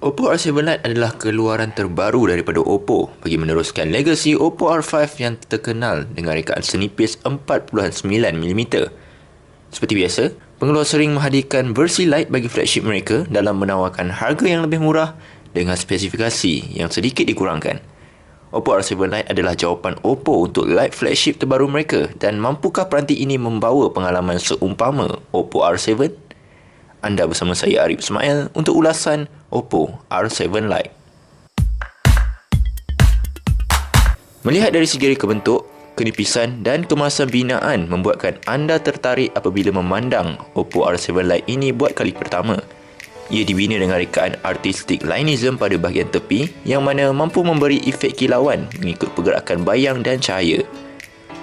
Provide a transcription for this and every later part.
Oppo R7 Lite adalah keluaran terbaru daripada Oppo bagi meneruskan legasi Oppo R5 yang terkenal dengan rekaan senipis 4.9mm. Seperti biasa, pengeluar sering menghadirkan versi Lite bagi flagship mereka dalam menawarkan harga yang lebih murah dengan spesifikasi yang sedikit dikurangkan. Oppo R7 Lite adalah jawapan Oppo untuk Lite flagship terbaru mereka, dan mampukah peranti ini membawa pengalaman seumpama Oppo R7? Anda bersama saya Arif Ismail untuk ulasan Oppo R7 Lite. Melihat dari segi reka bentuk, kenipisan dan kemasan binaan membuatkan anda tertarik apabila memandang Oppo R7 Lite ini buat kali pertama. Ia dibina dengan rekaan artistik linism pada bahagian tepi yang mana mampu memberi efek kilauan mengikut pergerakan bayang dan cahaya.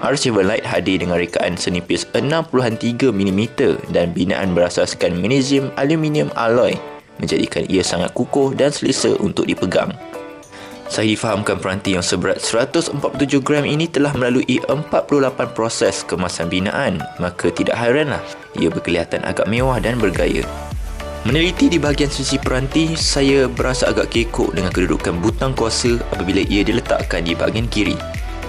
R7 Lite hadir dengan rekaan senipis 6.3mm dan binaan berasaskan magnesium aluminium alloy menjadikan ia sangat kukuh dan selesa untuk dipegang. Saya difahamkan peranti yang seberat 147 gram ini telah melalui 48 proses kemasan binaan, maka tidak hairanlah ia berkelihatan agak mewah dan bergaya. Meneliti di bahagian sisi peranti, saya berasa agak kekok dengan kedudukan butang kuasa apabila ia diletakkan di bahagian kiri.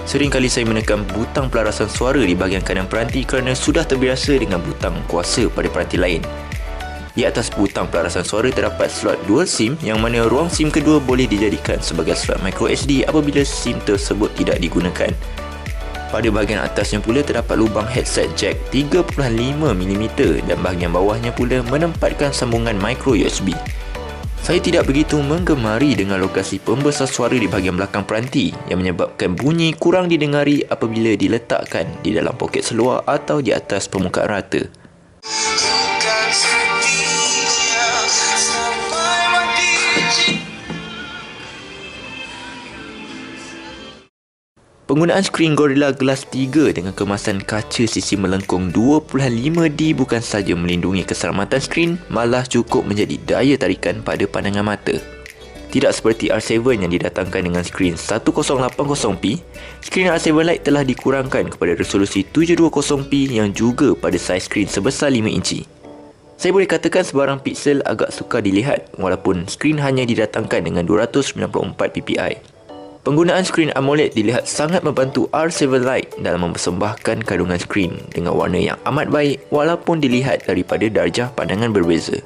Seringkali saya menekan butang pelarasan suara di bahagian kanan peranti kerana sudah terbiasa dengan butang kuasa pada peranti lain. Di atas butang pelarasan suara terdapat slot dual SIM yang mana ruang SIM kedua boleh dijadikan sebagai slot microSD apabila SIM tersebut tidak digunakan. Pada bahagian atasnya pula terdapat lubang headset jack 3.5mm dan bahagian bawahnya pula menempatkan sambungan micro USB. Saya tidak begitu menggemari dengan lokasi pembesar suara di bahagian belakang peranti yang menyebabkan bunyi kurang didengari apabila diletakkan di dalam poket seluar atau di atas permukaan rata. Penggunaan skrin Gorilla Glass 3 dengan kemasan kaca sisi melengkung 2.5D bukan sahaja melindungi keselamatan skrin, malah cukup menjadi daya tarikan pada pandangan mata. Tidak seperti R7 yang didatangkan dengan skrin 1080p, skrin R7 Lite telah dikurangkan kepada resolusi 720p yang juga pada saiz skrin sebesar 5 inci. Saya boleh katakan sebarang piksel agak sukar dilihat walaupun skrin hanya didatangkan dengan 294 ppi. Penggunaan skrin AMOLED dilihat sangat membantu R7 Lite dalam mempersembahkan kandungan skrin dengan warna yang amat baik walaupun dilihat daripada darjah pandangan berbeza.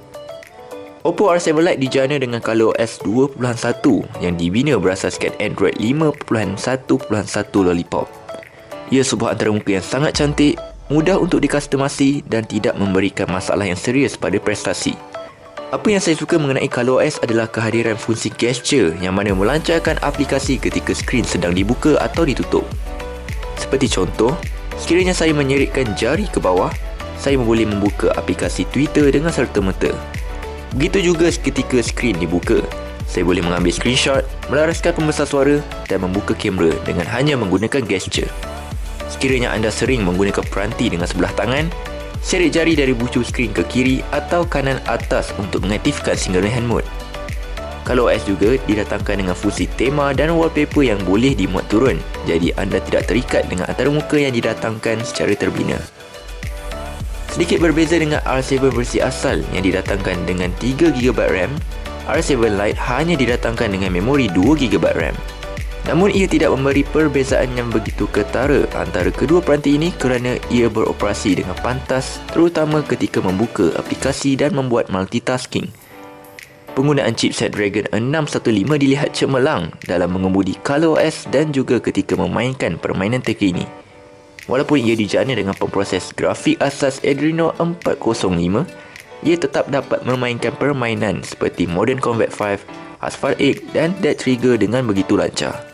Oppo R7 Lite dijana dengan ColorOS 2.1 yang dibina berasaskan Android 5.1.1 Lollipop. Ia sebuah antarmuka yang sangat cantik, mudah untuk dikastomasi dan tidak memberikan masalah yang serius pada prestasi. Apa yang saya suka mengenai ColorOS adalah kehadiran fungsi gesture yang mana melancarkan aplikasi ketika skrin sedang dibuka atau ditutup. Seperti contoh, sekiranya saya menyerikkan jari ke bawah, saya boleh membuka aplikasi Twitter dengan serta-merta. Begitu juga ketika skrin dibuka, saya boleh mengambil screenshot, melaraskan pembesar suara dan membuka kamera dengan hanya menggunakan gesture. Sekiranya anda sering menggunakan peranti dengan sebelah tangan, serik jari dari bucu skrin ke kiri atau kanan atas untuk mengaktifkan single hand mode. ColorOS juga didatangkan dengan fungsi tema dan wallpaper yang boleh dimuat turun, jadi anda tidak terikat dengan antarmuka yang didatangkan secara terbina. Sedikit berbeza dengan R7 versi asal yang didatangkan dengan 3GB RAM, R7 Lite hanya didatangkan dengan memori 2GB RAM. Namun ia tidak memberi perbezaan yang begitu ketara antara kedua peranti ini kerana ia beroperasi dengan pantas terutama ketika membuka aplikasi dan membuat multitasking. Penggunaan chipset Dragon 615 dilihat cemerlang dalam mengemudi ColorOS dan juga ketika memainkan permainan terkini. Walaupun ia dijana dengan pemproses grafik asas Adreno 405, ia tetap dapat memainkan permainan seperti Modern Combat 5, Asphalt 8 dan Dead Trigger dengan begitu lancar.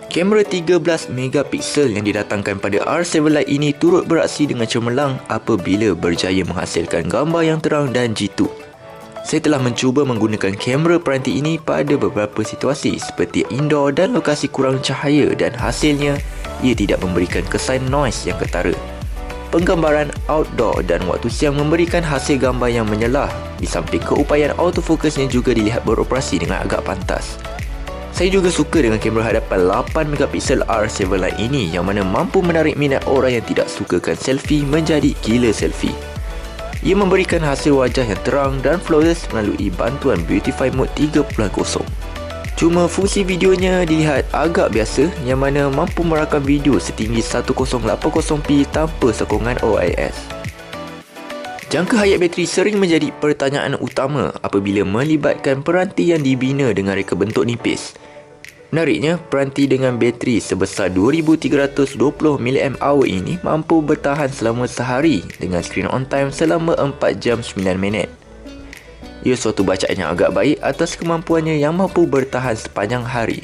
Kamera 13MP yang didatangkan pada R7 Lite ini turut beraksi dengan cemerlang apabila berjaya menghasilkan gambar yang terang dan jitu. Saya telah mencuba menggunakan kamera peranti ini pada beberapa situasi seperti indoor dan lokasi kurang cahaya dan hasilnya ia tidak memberikan kesan noise yang ketara. Penggambaran outdoor dan waktu siang memberikan hasil gambar yang menyelah, di samping keupayaan autofocusnya juga dilihat beroperasi dengan agak pantas. Saya juga suka dengan kamera hadapan 8MP R7 Lite ini yang mana mampu menarik minat orang yang tidak sukakan selfie menjadi gila selfie. Ia memberikan hasil wajah yang terang dan flawless melalui bantuan Beautify Mode 3.0. Cuma fungsi videonya dilihat agak biasa, yang mana mampu merakam video setinggi 1080p tanpa sokongan OIS. Jangka hayat bateri sering menjadi pertanyaan utama apabila melibatkan peranti yang dibina dengan reka bentuk nipis. Menariknya, peranti dengan bateri sebesar 2320 mAh ini mampu bertahan selama sehari dengan screen on time selama 4 jam 9 minit. Ia suatu bacaan yang agak baik atas kemampuannya yang mampu bertahan sepanjang hari.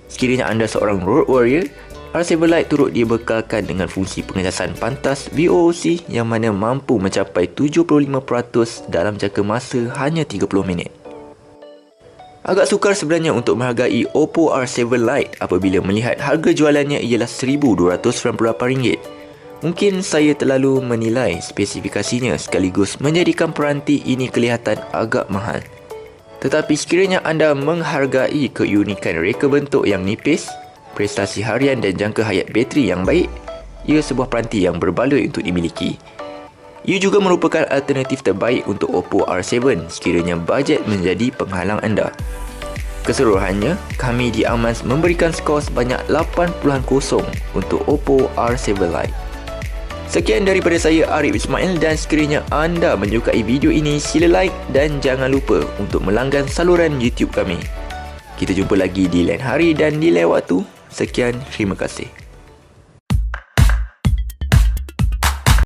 Sekiranya anda seorang road warrior, R7 Lite turut dibekalkan dengan fungsi pengecasan pantas VOOC yang mana mampu mencapai 75% dalam jangka masa hanya 30 minit. Agak sukar sebenarnya untuk menghargai Oppo R7 Lite apabila melihat harga jualannya ialah RM1,298. Mungkin saya terlalu menilai spesifikasinya sekaligus menjadikan peranti ini kelihatan agak mahal. Tetapi sekiranya anda menghargai keunikan reka bentuk yang nipis, prestasi harian dan jangka hayat bateri yang baik, ia sebuah peranti yang berbaloi untuk dimiliki. Ia juga merupakan alternatif terbaik untuk Oppo R7 sekiranya bajet menjadi penghalang anda. Keseluruhannya, kami di Amans memberikan skor sebanyak 8.0 untuk Oppo R7 Lite. Sekian daripada saya, Arif Ismail, dan sekiranya anda menyukai video ini, sila like dan jangan lupa untuk melanggan saluran YouTube kami. Kita jumpa lagi di lain hari dan di lain waktu. Sekian, terima kasih.